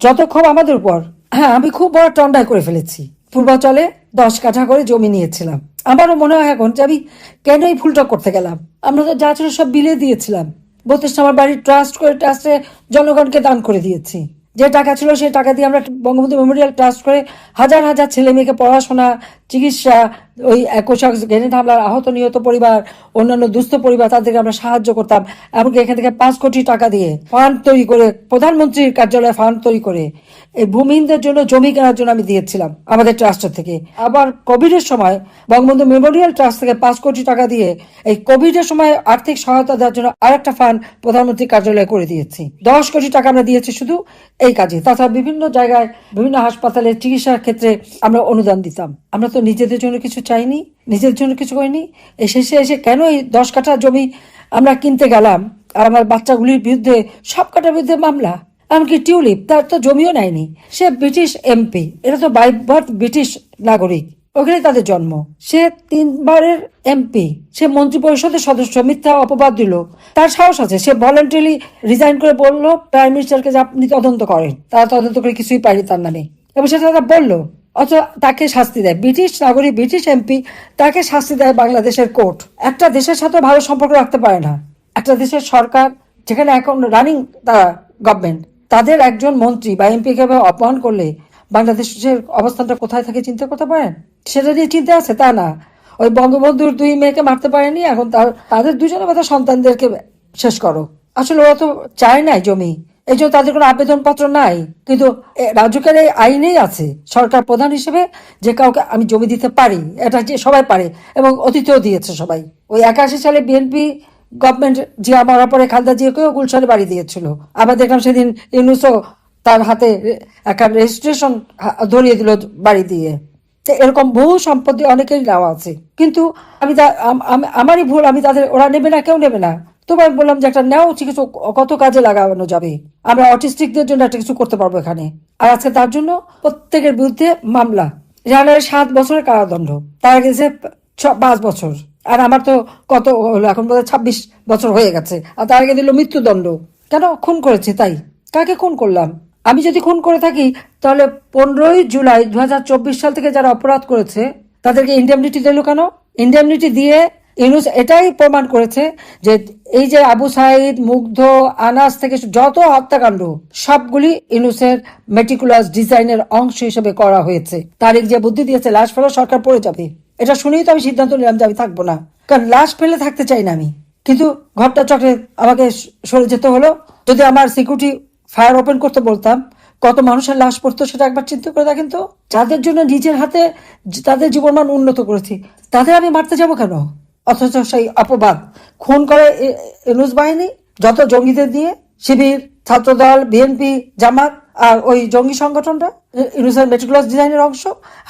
যত ক্ষোভ আমাদের উপর। হ্যাঁ, আমি খুব বড় টন্ডায় করে ফেলেছি। পূর্বাচলে 10 কাঠা করে জমি নিয়েছিলাম। আমারও মনে হয় এখন যে আমি কেন এই ভুলটা করতে গেলাম। আমরা তো যা ছিল সব বিলে দিয়েছিলাম। 32 নম্বর বাড়ির ট্রাস্ট করে ট্রাস্টে জনগণকে দান করে দিয়েছি। যে টাকা ছিল সেই টাকা দিয়ে আমরা বঙ্গবন্ধু মেমোরিয়াল ট্রাস্ট করে হাজার হাজার ছেলে মেয়েকে পড়াশোনা, চিকিৎসা, ওই একশা গ্রেনেড হামলার আহত নিহত পরিবার, অন্যান্য দুস্থ পরিবার, তাদেরকে আমরা সাহায্য করতাম। এমনকি এখান থেকে 5 কোটি টাকা দিয়ে ফান্ড তৈরি করে, প্রধানমন্ত্রীর কার্যালয়ে ফান্ড তৈরি করে এই ভূমিহীনদের জন্য জমি কেনার জন্য আমি দিয়েছিলাম আমাদের ট্রাস্টের থেকে। আবার কোভিডের সময় বঙ্গবন্ধু মেমোরিয়াল ট্রাস্ট থেকে 5 কোটি টাকা দিয়ে এই কোভিডের সময় আর্থিক সহায়তা দেওয়ার জন্য আরেকটা ফান্ড প্রধানমন্ত্রীর কার্যালয়ে করে দিয়েছি। 10 কোটি টাকা আমরা দিয়েছি শুধু এই কাজে। তাছাড়া বিভিন্ন জায়গায়, বিভিন্ন হাসপাতালে চিকিৎসার ক্ষেত্রে আমরা অনুদান দিতাম। আমরা তো নিজেদের জন্য কিছু চাইনি, নিজেদের জন্য কিছু করিনি। এই শেষে এসে কেন এই 10 কাঠা জমি আমরা কিনতে গেলাম, আর আমার বাচ্চাগুলির বিরুদ্ধে, সব কাটার বিরুদ্ধে মামলা। এমনকি টিউলিপ, তার তো জমিও নেয়নি। সে ব্রিটিশ এমপি, এটা তো বাই বার্থ ব্রিটিশ নাগরিক, ওখানে তাদের জন্ম। সে 3বারের এমপি, সে মন্ত্রী পরিষদের সদস্য, মিথ্যা অপবাদ দিল। তার সাহস আছে, সে ভলেন্টারিলি রিজাইন করে বললো প্রাইম মিনিস্টারকে যে আপনি তদন্ত করেন। তারা তদন্ত করে কিছুই পায়নি তার নামে, এবং সেটা তারা বললো। অথচ তাকে শাস্তি দেয় ব্রিটিশ নাগরিক, ব্রিটিশ এমপি, তাকে শাস্তি দেয় বাংলাদেশের কোর্ট। একটা দেশের সাথে ভালো সম্পর্ক রাখতে পারে না একটা দেশের সরকার, যেখানে এখন রানিং তারা গভর্নমেন্ট, তাদের একজন মন্ত্রী বা এমপি কে অপমান করলে বাংলাদেশের অবস্থানটা কোথায় থাকে চিন্তা করতে পারেন? সেটা নিয়ে চিন্তা আছে? তা না, ওই বঙ্গবন্ধুর 2 মেয়েকে মারতে পারেনি, এখন তাদের 2জনের মতো সন্তানদেরকে শেষ করো। আসলে ওরা তো চায় নাই জমি, এই জন্য তাদের কোনো আবেদনপত্র নাই। কিন্তু রাজ্যকের এই আইনেই আছে সরকার প্রধান হিসেবে যে কাউকে আমি জমি দিতে পারি, এটা যে সবাই পারে, এবং অতীতেও দিয়েছে সবাই। ওই 81 সালে বিএনপি গভর্নমেন্ট জিয়া মারার পরে খালেদা জিয়াকেও গুলশানে বাড়ি দিয়েছিল। আবার দেখলাম সেদিন ইউনুসও তার হাতে একটা রেজিস্ট্রেশন ধরিয়ে দিল বাড়ি দিয়ে। এরকম বহু সম্পত্তি অনেকেরই নেওয়া আছে। কিন্তু আমি আমারই ভুল, আমি তাদের, ওরা নেবে না, কেউ নেবে না। তবে আমি বললাম যে একটা নেওয়া উচিত, কিছু কত কাজে লাগানো যাবে। আমরা অটিস্টিকদের জন্য একটা কিছু করতে পারবো এখানে। আর আজকে তার জন্য প্রত্যেকের বিরুদ্ধে মামলা। রেহানার 7 বছরের কারাদণ্ড, তার গেছে 5 বছর। আর আমার তো কত হলো এখন, বোধহয় 26 বছর হয়ে গেছে। আর তার আগে দিল মৃত্যুদণ্ড। কেন? খুন করেছে তাই। কাকে খুন করলাম? আমি যদি খুন করে থাকি, তাহলে 15ই জুলাই 2024 সাল থেকে যারা অপরাধ করেছে তাদেরকে ইন্ডেমনিটি দিল কেন? ইন্ডেমনিটি দিয়ে ইউনুস এটাই প্রমাণ করেছে যে এই যে আবু সাইদ, মুগ্ধ, আনাস থেকে যত হত্যাকাণ্ড, সবগুলি ইউনুসের মেটিকুলাস ডিজাইনের অংশ হিসেবে করা হয়েছে। তারিখ যে বুদ্ধি দিয়েছে, লাশ ফেলে সরকার পড়ে যাবে, এটা শুনেই তো আমি সিদ্ধান্ত নিলাম যে আমি থাকবো না। কারণ লাশ ফেলে থাকতে চাই না আমি। কিন্তু ঘরটা চক্রে আমাকে সরে যেতে হলো। যদি আমার সিকিউরিটি ফায়ার ওপেন করতে বলতাম, কত মানুষের লাশ পড়তো সেটা একবার চিন্তা করে দেখেন তো। যাদের জন্য নিজের হাতে তাদের জীবনমান উন্নত করেছি, তাদের আমি মারতে যাবো কেন? অথচ সেই অপবাদ খুন করে ইউনূস বাহিনী, যত জঙ্গিদের দিয়ে, শিবির, ছাত্রদল, বিএনপি, জামাত, আর ওই জঙ্গি সংগঠনটা ইউনূসের মেটিকুলাস ডিজাইনের অংশ।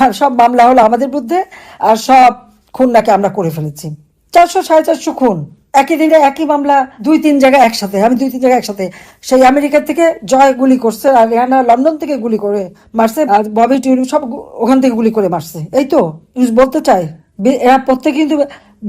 আর সব মামলা হলো আমাদের বিরুদ্ধে, আর সব খুন নাকি আমরা করে ফেলেছি। 400-450 খুন একই দিনে, একই মামলা, 2-3 জায়গায় একসাথে। আমি 2-3 জায়গায় একসাথে। সেই আমেরিকা থেকে জয় গুলি করছে, আর রেহানা লন্ডন থেকে গুলি করে মারছে, আর ববি টিউলিপ সব ওখান থেকে গুলি করে মারছে। এই তো বলতে চাই, এরা প্রত্যেকে কিন্তু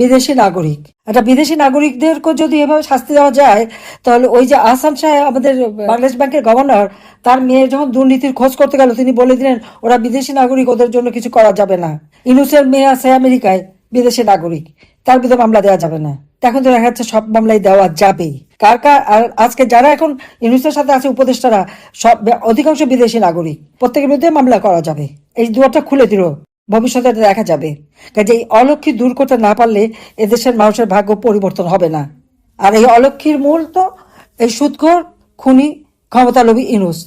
বিদেশি নাগরিক। একটা বিদেশি নাগরিকদেরকে যদি এভাবে শাস্তি দেওয়া যায়, তাহলে ওই যে আহসান সাহেব, আমাদের বাংলাদেশ ব্যাংকের গভর্নর, তার মেয়ে যখন দুর্নীতির খোঁজ করতে গেল, তিনি বলে দিলেন ওরা বিদেশি নাগরিক, ওদের জন্য কিছু করা যাবে না। ইউনূসের মেয়ে আছে আমেরিকায়, বিদেশি নাগরিক, তার বিরুদ্ধে মামলা দেওয়া যাবে না। এখন তো দেখা যাচ্ছে সব মামলাই দেওয়া যাবে। কার কার, আর আজকে যারা এখন ইউনূসের সাথে আছে উপদেষ্টারা, সব অধিকাংশ বিদেশি নাগরিক, প্রত্যেকের বিরুদ্ধে মামলা করা যাবে। এই দুয়ারটা খুলে দিল, ভবিষ্যতে দেখা যাবে। কাজে এই অলক্ষী দূর করতে না পারলে এদেশের মানুষের ভাগ্য পরিবর্তন হবে না। আর এই অলক্ষীর মূল তো এই সুদখোর, খুনি, ক্ষমতালোভী ইউনূস।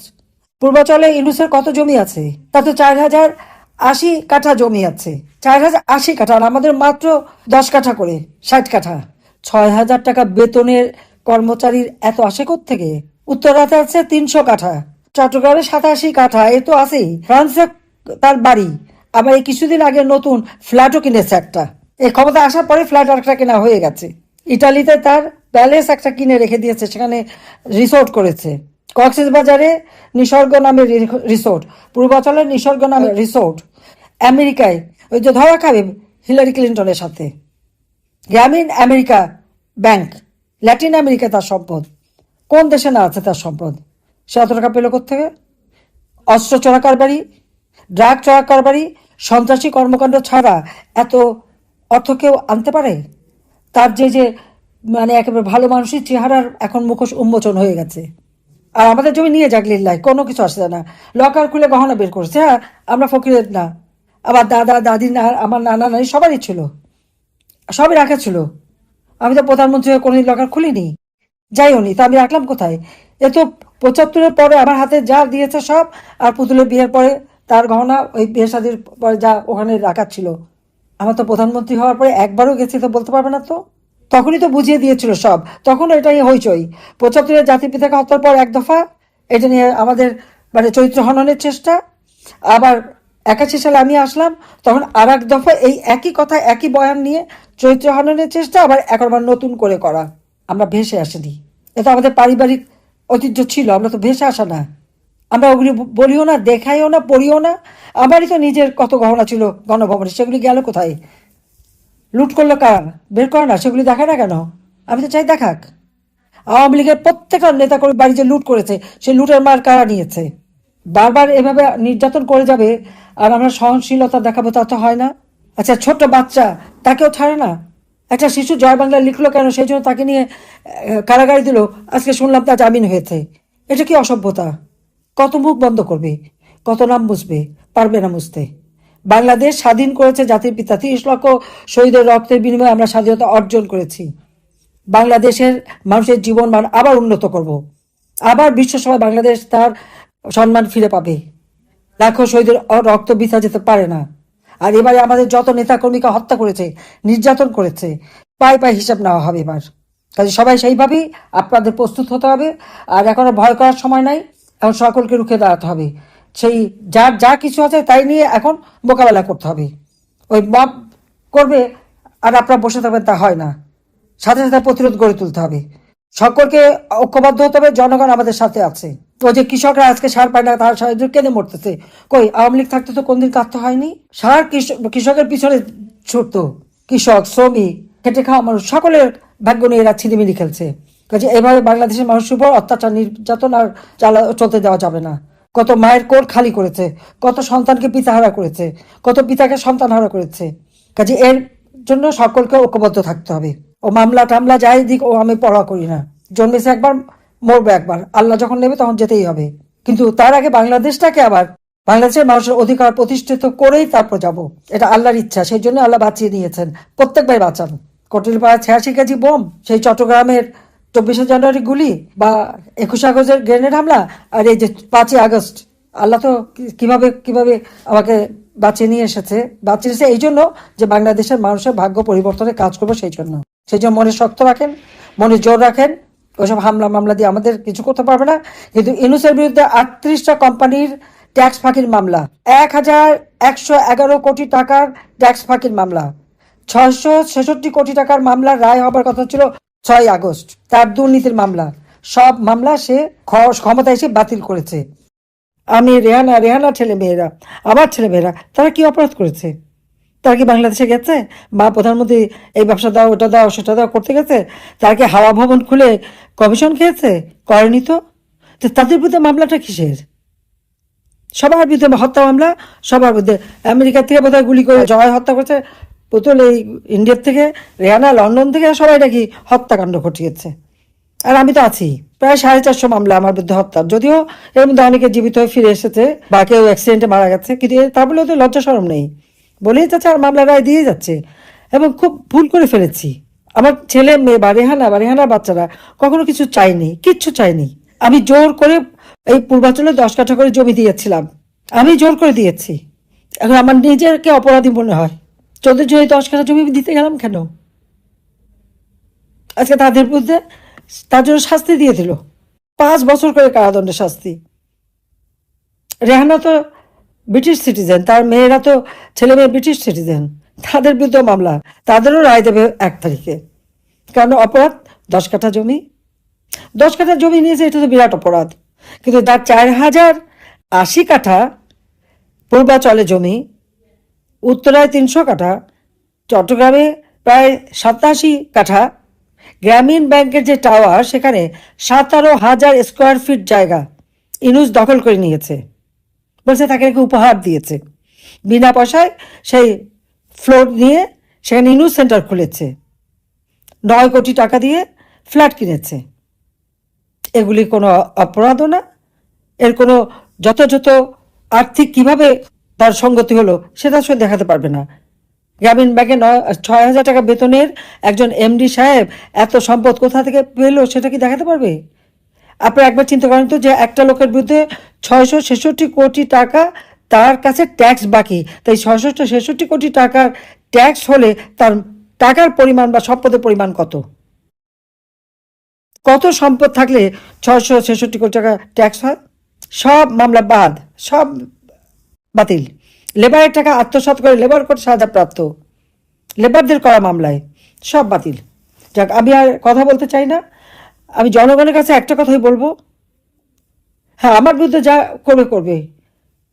পূর্বাচলে ইউনূসের কত জমি আছে? তাতে 4080 কাঠা জমি আছে। 4080 কাঠা, আর আমাদের মাত্র 10 কাঠা করে, 60 কাঠা। 6000 টাকা বেতনের কর্মচারীর এত আসে থেকে? উত্তরাতে আছে 300 কাঠা, চট্টগ্রামে 87 কাঠা, এ তো আছেই। ফ্রান্সে তার বাড়ি, আবার এই কিছুদিন আগে নতুন ফ্ল্যাটও কিনেছে একটা। এই ক্ষমতা আসার পরে ফ্ল্যাট আরেকটা কেনা হয়ে গেছে। ইটালিতে তার প্যালেস একটা কিনে রেখে দিয়েছে, সেখানে রিসোর্ট করেছে। কক্সবাজারে নিসর্গ নামের রিসোর্ট, পূর্বাচলে নিসর্গ নামের রিসোর্ট। আমেরিকায় ওই যে ধরা খাবে হিলারি ক্লিন্টনের সাথে, গ্রামীণ আমেরিকা ব্যাংক, ল্যাটিন আমেরিকা তার সম্পদ। কোন দেশে না আছে তার সম্পদ? সে এত টাকা পেল কোত্থেকে? অস্ত্র চোরাকারবারি, ড্রাগ চোরাকারবারি, সন্ত্রাসী কর্মকাণ্ড ছাড়া এত অর্থ কেউ আনতে পারে? তার যে মানে একেবারে ভালো মানুষের চেহারার এখন মুখোশ উন্মোচন হয়ে গেছে। আর আমাদের জমি নিয়ে যাক লিল্লাহ, কোনো কিছু আসছে না। লকার খুলে গহনা বের করছে। হ্যাঁ, আমরা ফকিরের না, আমার দাদা দাদি না, আমার নানা নানি সবারই ছিল, সবই রাখা ছিল। আমি তো প্রধানমন্ত্রী হয়ে কোনোদিন লকার খুলিনি, যাইও নি, তা আমি রাখলাম কোথায়? এ তো 75-এর পরে আমার হাতে যা দিয়েছে সব, আর পুতুলের বিয়ের পরে তার গহনা, ওই বিয়ে শাদির পরে যা ওখানে রাখার ছিল। আমার তো প্রধানমন্ত্রী হওয়ার পরে একবারও গেছি তো বলতে পারবে না তো। তখনই তো বুঝিয়ে দিয়েছিল সব, তখন এটাই হইচই। 75-এর জাতির পিতাকে হত্যার পর এক দফা এটা নিয়ে আমাদের মানে চরিত্র হননের চেষ্টা। আবার 81 সালে আমি আসলাম, তখন আর এক দফা এই একই কথা একই বয়ান নিয়ে চরিত্র হননের চেষ্টা, আবার একবার নতুন করে করা। আমরা ভেসে আসিনি, এটা আমাদের পারিবারিক ঐতিহ্য ছিল, আমরা তো ভেসে আসা না। আমরা ওগুলি বলিও না, দেখাইও না, পড়িও না। আমারই তো নিজের কত গহনা ছিল গণভবনে, সেগুলি গেল কোথায়? লুট করলো কার? বের করে না, সেগুলি দেখায় না কেন? আমি তো চাই দেখাক। আওয়ামী লীগের প্রত্যেকটা নেতা করে বাড়ি যে লুট করেছে, সে লুটের মার কারা নিয়েছে? বারবার এভাবে নির্যাতন করে যাবে আর আমরা সহনশীলতা দেখাবো, তা তো হয় না। আচ্ছা, ছোট্ট বাচ্চা, তাকেও ছাড়ে না। একটা শিশু জয় বাংলা লিখলো কেন, সেই জন্য তাকে নিয়ে কারাগারি দিল। আজকে শুনলাম তার জামিন হয়েছে। এটা কি অসভ্যতা? কত মুখ বন্ধ করবে, কত নাম মুছবে? পারবে না মুছতে। বাংলাদেশ স্বাধীন করেছে জাতির পিতা, 30 লক্ষ শহীদের রক্তের বিনিময়ে আমরা স্বাধীনতা অর্জন করেছি। বাংলাদেশের মানুষের জীবন মান আবার উন্নত করব। আবার বিশ্বসভায় বাংলাদেশ তার সম্মান ফিরে পাবে। লাখো শহীদের রক্ত বৃথা যেতে পারে না। আর এবারে আমাদের যত নেতাকর্মীকে হত্যা করেছে, নির্যাতন করেছে, পায়ে পায়ে হিসাব নেওয়া হবে এবার। কাজে সবাই সেইভাবেই আপনাদের প্রস্তুত হতে হবে। আর এখন আর ভয় করার সময় নাই, এখন সকলকে রুখে দাঁড়াতে হবে। সেই যার যা কিছু আছে তাই নিয়ে এখন মোকাবেলা করতে হবে। ওই মব করবে আর আপনারা বসে থাকবেন, তা হয় না। সাথে সাথে প্রতিরোধ গড়ে তুলতে হবে। সকলকে ঐক্যবদ্ধ হতে হবে। জনগণ আমাদের সাথে আছে। তো যে কৃষকরা আজকে সার পায় না, তার সাহায্য কেঁদে মরতেছে। কই, আওয়ামী লীগ থাকতে তো কোনদিন কাঁদতে হয়নি। সার কৃষকের পিছনে ছুটতো। কৃষক, শ্রমিক, খেটে খাওয়া মানুষ সকলের ভাগ্য নিয়ে এরা ছিনিমিনি খেলছে। কাজে এভাবে বাংলাদেশের মানুষের উপর অত্যাচার নির্যাতন আর চলতে দেওয়া যাবে না। কত মায়ের কোল খালি করেছে, কত সন্তানকে পিতাহারা করেছে, কত পিতাকে সন্তান হারা করেছে। কাজে এর জন্য সকলকে ঐক্যবদ্ধ থাকতে হবে। ও মামলা টামলা যাই দিক, ও আমি পড়া করি না। জন্মেছে একবার, মরবে একবার। আল্লাহ যখন নেবে তখন যেতেই হবে। কিন্তু তার আগে বাংলাদেশটাকে আবার বাংলাদেশের মানুষের অধিকার প্রতিষ্ঠিত করেই তারপর যাব। এটা আল্লাহর ইচ্ছা, সেই জন্য আল্লাহ বাঁচিয়ে নিয়েছেন। প্রত্যেকবার বাঁচান। কটিলপাড়া 86 কেজি বোম, সেই চট্টগ্রামের 24শে জানুয়ারি গুলি, বা 21 আগস্টের গ্রেনেড হামলা, আর এই যে 5ই আগস্ট, আল্লাহ তো কিভাবে কিভাবে আমাকে বাঁচিয়ে নিয়ে এসেছে। বাঁচিয়েছে এই জন্য যে বাংলাদেশের মানুষের ভাগ্য পরিবর্তনের কাজ করবো, সেই জন্য। সেই জন্য মনে শক্ত রাখেন, মনে জোর রাখেন। ওইসব হামলা মামলা দিয়ে আমাদের কিছু করতে পারবে না। কিন্তু ইউনূসের বিরুদ্ধে 38টা কোম্পানির ট্যাক্স ফাঁকির মামলা, 1111 কোটি টাকার ট্যাক্স ফাঁকির মামলা, 666 কোটি টাকার মামলার রায় হবার কথা ছিল 6 আগস্ট। তার দুর্নীতির মামলা, সব মামলা সে ক্ষমতা এসে বাতিল করেছে। আমি রেহানা ছেলে মেয়েরা, আমার ছেলে মেয়েরা, তারা কি অপরাধ করেছে? তারা কি বাংলাদেশে গেছে? বা প্রধানমন্ত্রী এই ব্যবসা দাও, ওটা দাও, সেটা দাও করতে গেছে? তারা কি হাওয়া ভবন খুলে কমিশন খেয়েছে? করেনি তো। তাদের বিরুদ্ধে মামলাটা কিসের? সবার বিরুদ্ধে হত্যা মামলা, সবার বিরুদ্ধে। আমেরিকা থেকে বোধহয় গুলি করে জয় হত্যা করেছে, পুতুল এই ইন্ডিয়ার থেকে, রেহানা লন্ডন থেকে, সবাই নাকি হত্যাকাণ্ড ঘটিয়েছে। আর আমি তো আছি। প্রায় 450 মামলা আমার বিরুদ্ধে হত্যার, যদিও এর মধ্যে অনেকে জীবিত হয়ে ফিরে এসেছে বা কেউ অ্যাক্সিডেন্টে মারা গেছে, কিন্তু তা বলে তো লজ্জা শরম নেই, বলেই যাচ্ছে আর মামলা রায় দিয়ে যাচ্ছে। এবং খুব ভুল করে ফেলেছি। আমার ছেলে মেয়ে বা রেহানার বাচ্চারা কখনো কিছু চাইনি, কিচ্ছু চাইনি। আমি জোর করে এই পূর্বাঞ্চলে 10 কাঠা করে জমি দিয়েছিলাম, আমি জোর করে দিয়েছি। এখন আমার নিজেরকে অপরাধী মনে হয়। চোদ্দ জমি 10 কাঠা জমি দিতে গেলাম কেন? আজকে তাদের বিরুদ্ধে তার জন্য শাস্তি দিয়ে দিল, 5 বছর করে কারাদণ্ডের শাস্তি। রেহানা তো ব্রিটিশ সিটিজেন, তার মেয়েরা তো ছেলে মেয়ে ব্রিটিশ সিটিজেন, তাদের বিরুদ্ধে মামলা, তাদেরও রায় দেবে 1 তারিখে। কারণ অপরাধ 10 কাঠা জমি, 10 কাঠা জমি নিয়েছে, এটা তো বিরাট অপরাধ। কিন্তু তার 4080 কাঠা পূর্বাচলে জমি, উত্তরায় 300 কাঠা, চট্টগ্রামে প্রায় 87 কাঠা, গ্রামীণ ব্যাংকের যে টাওয়ার, সেখানে 17,000 স্কোয়ার ফিট জায়গা ইনুস দখল করে নিয়েছে। বলছে তাকে নাকি উপহার দিয়েছে, বিনা পয়সায় সেই ফ্লোর নিয়ে সেখানে নিউজ সেন্টার খুলেছে, 9 কোটি টাকা দিয়ে ফ্ল্যাট কিনেছে। এগুলি কোনো অপরাধও না, এর কোনো যথাযথ আর্থিক কিভাবে তার সঙ্গতি হলো সেটা সে দেখাতে পারবে না। গ্রামীণ ব্যাংকে 6,000 টাকা বেতনের একজন এমডি সাহেব এত সম্পদ কোথা থেকে পেলো সেটা কি দেখাতে পারবে? আপনারা একবার চিন্তা করেন তো, যে একটা লোকের বিরুদ্ধে 666 কোটি টাকা তার কাছে ট্যাক্স বাকি, তাই 666 কোটি টাকার ট্যাক্স হলে তার টাকার পরিমাণ বা সম্পদের পরিমাণ কত? কত সম্পদ থাকলে 666 কোটি টাকা ট্যাক্স হয়? সব মামলা বাদ, সব বাতিল। লেবারের টাকা আত্মসাৎ করে লেবার কোর্ট সাজাপ্রাপ্ত, লেবারদের করা মামলায় সব বাতিল। যাক, আমি আর কথা বলতে চাই না। আমি জনগণের কাছে একটা কথাই বলবো, হ্যাঁ, আমার বিরুদ্ধে যা করবে করবে,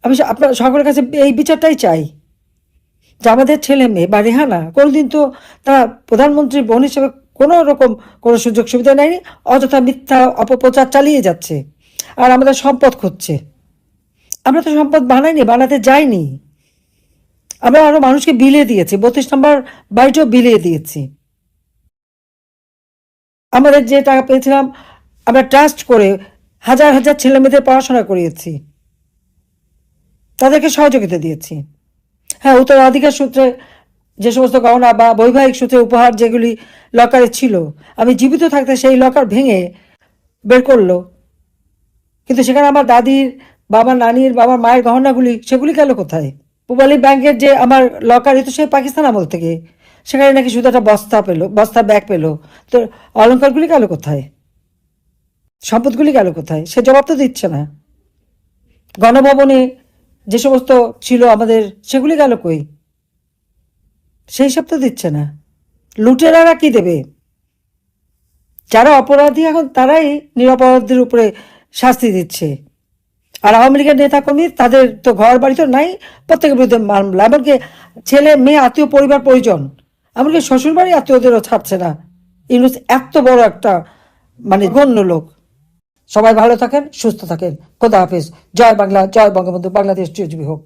আমি আপনার সকলের কাছে এই বিচারটাই চাই যে আমাদের ছেলে মেয়ে বা রেহানা কোনোদিন তো তারা প্রধানমন্ত্রীর বোন হিসেবে কোনো রকম কোনো সুযোগ সুবিধা নেয়নি, অযথা মিথ্যা অপপ্রচার চালিয়ে যাচ্ছে আর আমাদের সম্পদ খুঁজছে। আমরা তো সম্পদ বানাইনি, বানাতে যাইনি। আমরা আরো মানুষকে বিলিয়ে দিয়েছি, 32 নম্বর বাড়িটাও বিলিয়ে দিয়েছি। আমাদের যে টাকা পেয়েছিলাম আমরা ট্রাস্ট করে হাজার হাজার ছেলে মেয়েদের পড়াশোনা করিয়েছি, তাদেরকে সহযোগিতা দিয়েছি। হ্যাঁ, উত্তরাধিকার সূত্রে যে সমস্ত গহনা বা বৈবাহিক সূত্রে উপহার যেগুলি লকারে ছিল, আমি জীবিত থাকতে সেই লকার ভেঙে বের করলো, কিন্তু সেখানে আমার দাদির, বাবার নানির, বাবার মায়ের গহনাগুলি সেগুলি গেল কোথায়? পূবালী ব্যাংকের যে আমার লকার, এ তো সেই পাকিস্তান আমল থেকে, সেখানে নাকি শুধু একটা বস্তা পেলো, বস্তা ব্যাগ পেলো, তো অলঙ্কারগুলি গেল কোথায়? সম্পদগুলি গেল কোথায়? সে জবাব তো দিচ্ছে না। গণভবনে যে সমস্ত ছিল আমাদের, সেগুলি গেল কই? সেই সব তো দিচ্ছে না। লুটেরারা কি দেবে? যারা অপরাধী এখন তারাই নিরপরাধীদের উপরে শাস্তি দিচ্ছে। আর আওয়ামী লীগের নেতাকর্মী, তাদের তো ঘর বাড়ি তো নাই, প্রত্যেকের বিরুদ্ধে মামলা, এমনকি ছেলে মেয়ে আত্মীয় পরিবার পরিজন, এমনকি শ্বশুর বাড়ি আত্মীয়দেরও ছাড়ছে না। ইউনূস এত বড় একটা গণ্য লোক। সবাই ভালো থাকেন, সুস্থ থাকেন। খোদা হাফেজ। জয় বাংলা, জয় বঙ্গবন্ধু, বাংলাদেশ চিরজীবী হোক।